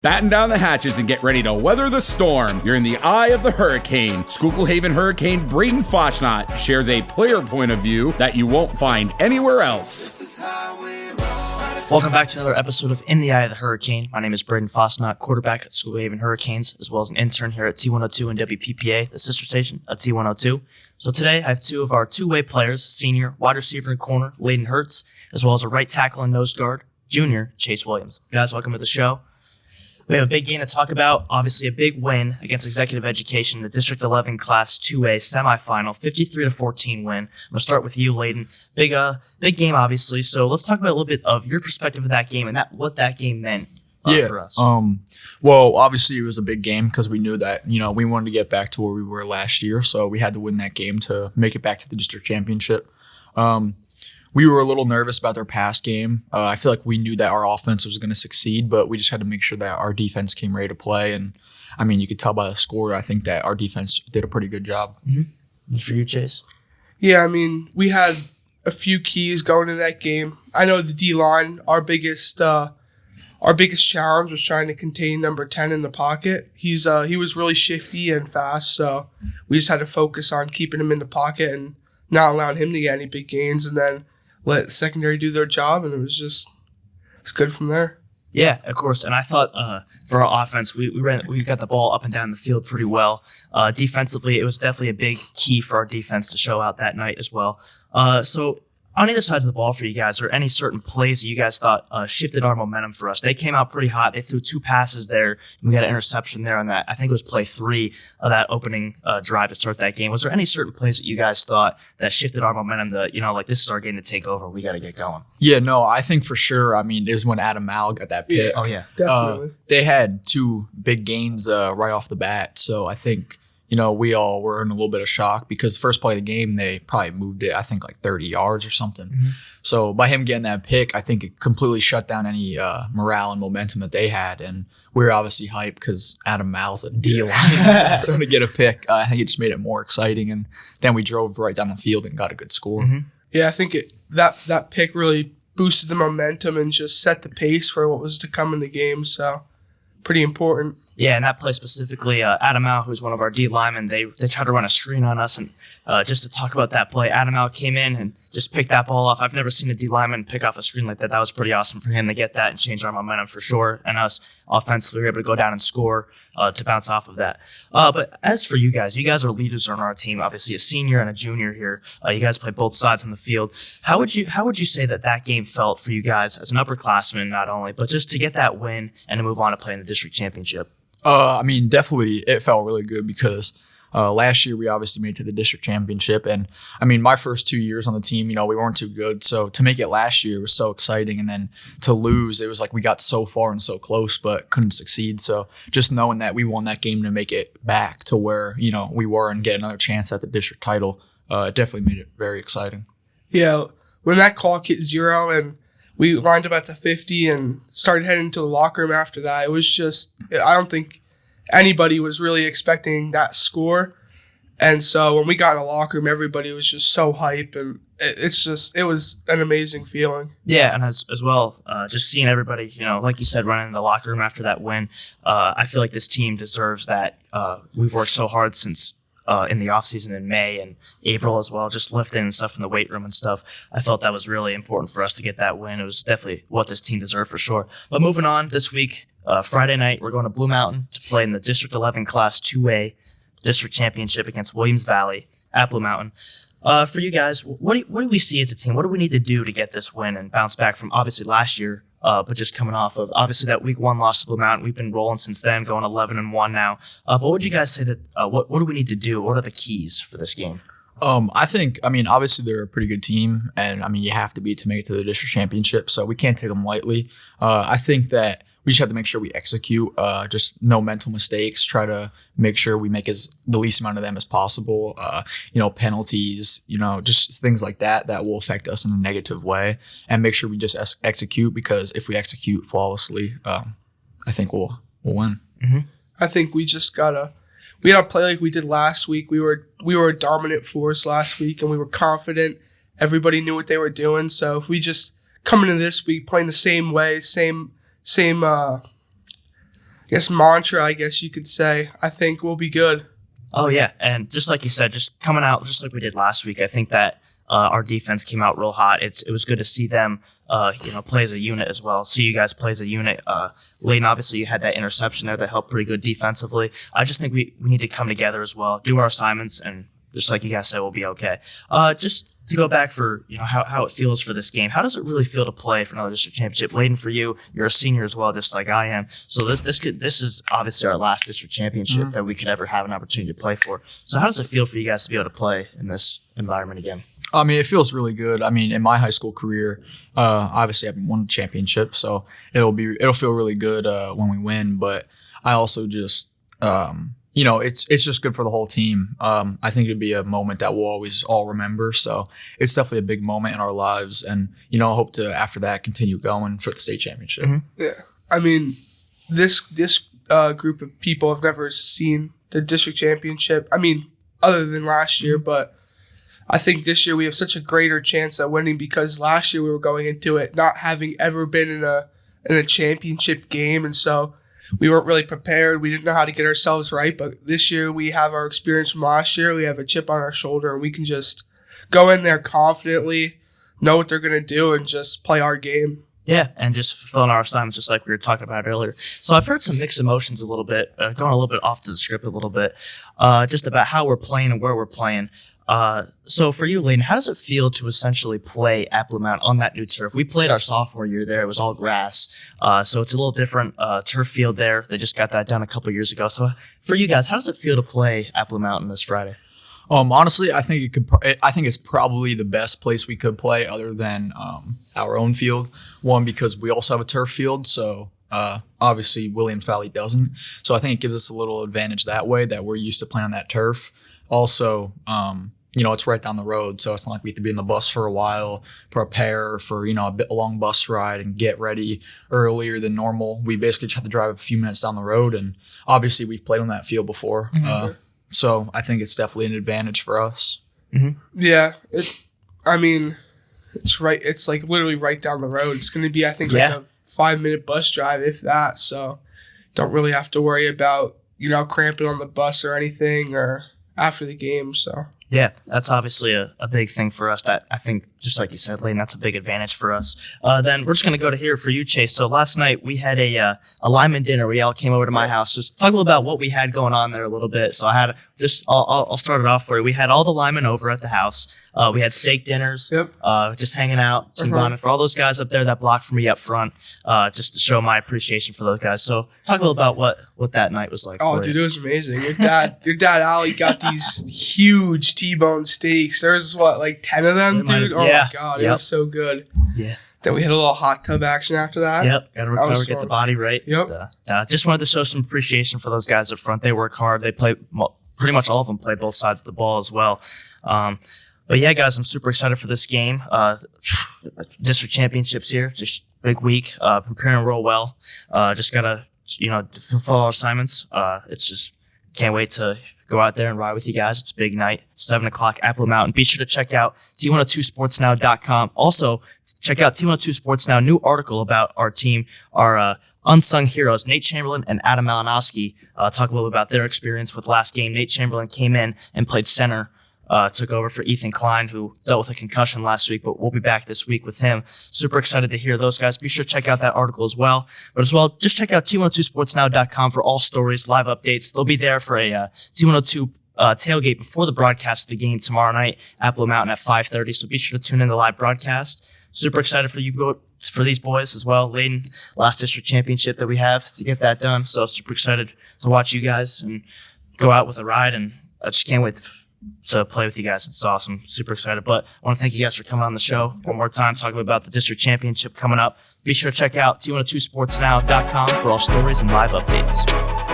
Batten down the hatches and get ready to weather the storm. You're in the eye of the hurricane. Schuylkill Haven Hurricane Braden Foshnot shares a player point of view that you won't find anywhere else. Welcome back to another episode of In the Eye of the Hurricane. My name is Braden Foshnot, quarterback at Schuylkill Haven Hurricanes, as well as an intern here at T102 and WPPA, the sister station at T102. So today I have two of our two-way players, senior wide receiver and corner Leyden Hertz, as well as a right tackle and nose guard, junior Chase Williams. Guys, welcome to the show. We have a big game to talk about. Obviously, a big win against Executive Education in the District 11 Class 2A semifinal, 53-14 win. I'm going to start with you, Leyden. Big game, obviously. So let's talk about a little bit of your perspective of that game and what that game meant for us. Well, obviously, it was a big game because we knew that we wanted to get back to where we were last year, so we had to win that game to make it back to the district championship. We were a little nervous about their pass game. I feel like we knew that our offense was going to succeed, but we just had to make sure that our defense came ready to play. And, you could tell by the score, I think that our defense did a pretty good job. Mm-hmm. And for you, Chase? Yeah, we had a few keys going to that game. I know the D-line, our biggest challenge was trying to contain number 10 in the pocket. He was really shifty and fast, so we just had to focus on keeping him in the pocket and not allowing him to get any big gains, and then let the secondary do their job, and it's good from there. Yeah, of course. And I thought for our offense, we got the ball up and down the field pretty well. Defensively, it was definitely a big key for our defense to show out that night as well. So on either sides of the ball for you guys, are any certain plays that you guys thought shifted our momentum for us? They came out pretty hot. They threw two passes there, and we got an interception there on that. I think it was play 3 of that opening drive to start that game. Was there any certain plays that you guys thought that shifted our momentum to, this is our game to take over. We got to get going? Yeah, no, I think for sure. It was when Adam Mal got that pick. Oh, yeah. Definitely. They had two big gains right off the bat, so I think we all were in a little bit of shock because the first play of the game, they probably moved it, I think, like 30 yards or something. Mm-hmm. So by him getting that pick, I think it completely shut down any morale and momentum that they had. And we were obviously hyped because Adam Mal's a D11. So to get a pick, I think it just made it more exciting. And then we drove right down the field and got a good score. Mm-hmm. Yeah, I think that pick really boosted the momentum and just set the pace for what was to come in the game. So pretty important. Yeah, and that play specifically, Adam Al, who's one of our D linemen, they tried to run a screen on us. And just to talk about that play, Adam Al came in and just picked that ball off. I've never seen a D lineman pick off a screen like that. That was pretty awesome for him to get that and change our momentum for sure. And us offensively were able to go down and score to bounce off of that. But as for you guys are leaders on our team. Obviously, a senior and a junior here. You guys play both sides on the field. How would you say that game felt for you guys as an upperclassman, not only, but just to get that win and to move on to play in the district championship? Definitely it felt really good because last year we obviously made it to the district championship. And my first 2 years on the team, we weren't too good. So to make it last year was so exciting. And then to lose, it was like we got so far and so close, but couldn't succeed. So just knowing that we won that game to make it back to where, we were and get another chance at the district title, it definitely made it very exciting. Yeah, when that clock hit 0 and we lined up at the 50 and started heading to the locker room after that, it was just, I don't think anybody was really expecting that score. And so when we got in the locker room, everybody was just so hype, and it was an amazing feeling. Yeah, and as well, just seeing everybody, like you said, running in the locker room after that win, I feel like this team deserves that. We've worked so hard since in the offseason in May and April as well, just lifting and stuff in the weight room and stuff. I felt that was really important for us to get that win. It was definitely what this team deserved for sure. But moving on, this week, Friday night, we're going to Blue Mountain to play in the District 11 Class 2A District Championship against Williams Valley at Blue Mountain. For you guys, what do we see as a team? What do we need to do to get this win and bounce back from obviously last year, but just coming off of obviously that week 1 loss to Blue Mountain? We've been rolling since then, going 11-1 now. But what would you guys say that what do we need to do? What are the keys for this game? I think, obviously they're a pretty good team, and you have to beat to make it to the district championship, so we can't take them lightly. I think that we just have to make sure we execute, just no mental mistakes, try to make sure we make the least amount of them as possible, penalties, just things like that will affect us in a negative way, and make sure we just execute, because if we execute flawlessly, I think we'll win. Mm-hmm. I think we gotta play like we did last week. We were a dominant force last week, and we were confident. Everybody knew what they were doing. So if we just come into this week playing the same way, same guess, mantra, I guess you could say, I think we'll be good. Oh, yeah. And just like you said, just coming out just like we did last week, I think that our defense came out real hot. It was good to see them, play as a unit as well. See you guys play as a unit. Leyden, obviously, you had that interception there that helped pretty good defensively. I just think we need to come together as well, do our assignments, and just like you guys said, we'll be okay. Just to go back for how it feels for this game, how does it really feel to play for another district championship? Leyden, for you, you're a senior as well, just like I am. So this is obviously our last district championship that we could ever have an opportunity to play for. So how does it feel for you guys to be able to play in this environment again? I mean, it feels really good. I mean, in my high school career, obviously I haven't won a championship, so it'll feel really good when we win. But I also just, it's just good for the whole team. I think it'd be a moment that we'll always all remember. So it's definitely a big moment in our lives, and I hope to after that continue going for the state championship. Mm-hmm. Yeah, I mean, this group of people have never seen the district championship. I mean, other than last year, but I think this year we have such a greater chance at winning because last year we were going into it not having ever been in a championship game, and so we weren't really prepared. We didn't know how to get ourselves right, but this year we have our experience from last year. We have a chip on our shoulder, and we can just go in there confidently, know what they're going to do, and just play our game. Yeah, and just fulfilling our assignments just like we were talking about earlier. So I've heard some mixed emotions a little bit, going a little bit off the script a little bit, just about how we're playing and where we're playing. So for you, Leyden, how does it feel to essentially play at Blue Mountain on that new turf? We played our sophomore year there. It was all grass. So it's a little different turf field there. They just got that done a couple years ago. So for you guys, how does it feel to play at Blue Mountain this Friday? Honestly, I think I think it's probably the best place we could play other than our own field. One, because we also have a turf field, so obviously Williams Valley doesn't. So I think it gives us a little advantage that way that we're used to playing on that turf. Also, it's right down the road, so it's not like we have to be in the bus for a while, prepare for, a long bus ride and get ready earlier than normal. We basically just have to drive a few minutes down the road, and obviously we've played on that field before. Mm-hmm. So I think it's definitely an advantage for us. Mm-hmm. Yeah, it's right. It's like literally right down the road. It's going to be, I think, like a 5-minute bus drive, if that. So don't really have to worry about, cramping on the bus or anything or after the game. So yeah, that's obviously a big thing for us. That I think, just like you said, Leyden, that's a big advantage for us. Then we're just going to go to here for you, Chase. So last night we had a lineman dinner. We all came over to my house. Just talk a little about what we had going on there a little bit. So I'll start it off for you. We had all the linemen over at the house. We had steak dinners, just hanging out, team bonding for all those guys up there that blocked for me up front, just to show my appreciation for those guys. So talk a little about what that night was like. Oh, dude, it was amazing. Your dad Ali got these huge T-bone steaks. There was like 10 of them, dude. Oh my God, it was so good. Yeah. Then we had a little hot tub action after that. Yep, got to recover, get the body right. Yep. Just wanted to show some appreciation for those guys up front. They work hard. They play, pretty much all of them play both sides of the ball as well. But yeah, guys, I'm super excited for this game. District championships here, just big week. Preparing real well. Just gotta, fulfill our assignments. It's just can't wait to go out there and ride with you guys. It's a big night, 7 o'clock, Apple Mountain. Be sure to check out T102sportsnow.com. Also, check out T102 Sports Now, new article about our team, our unsung heroes, Nate Chamberlain and Adam Malinowski. Talk a little bit about their experience with last game. Nate Chamberlain came in and played center. Took over for Ethan Klein, who dealt with a concussion last week, but we'll be back this week with him. Super excited to hear those guys. Be sure to check out that article as well. But as well, just check out T102sportsnow.com for all stories, live updates. They'll be there for a T102 tailgate before the broadcast of the game tomorrow night at Blue Mountain at 5:30. So be sure to tune in the live broadcast. Super excited for these boys as well. Leyden, last district championship that we have to get that done. So super excited to watch you guys and go out with a ride. And I just can't wait to play with you guys. It's awesome. Super excited. But I want to thank you guys for coming on the show one more time, talking about the district championship coming up. Be sure to check out T102sportsnow.com for all stories and live updates.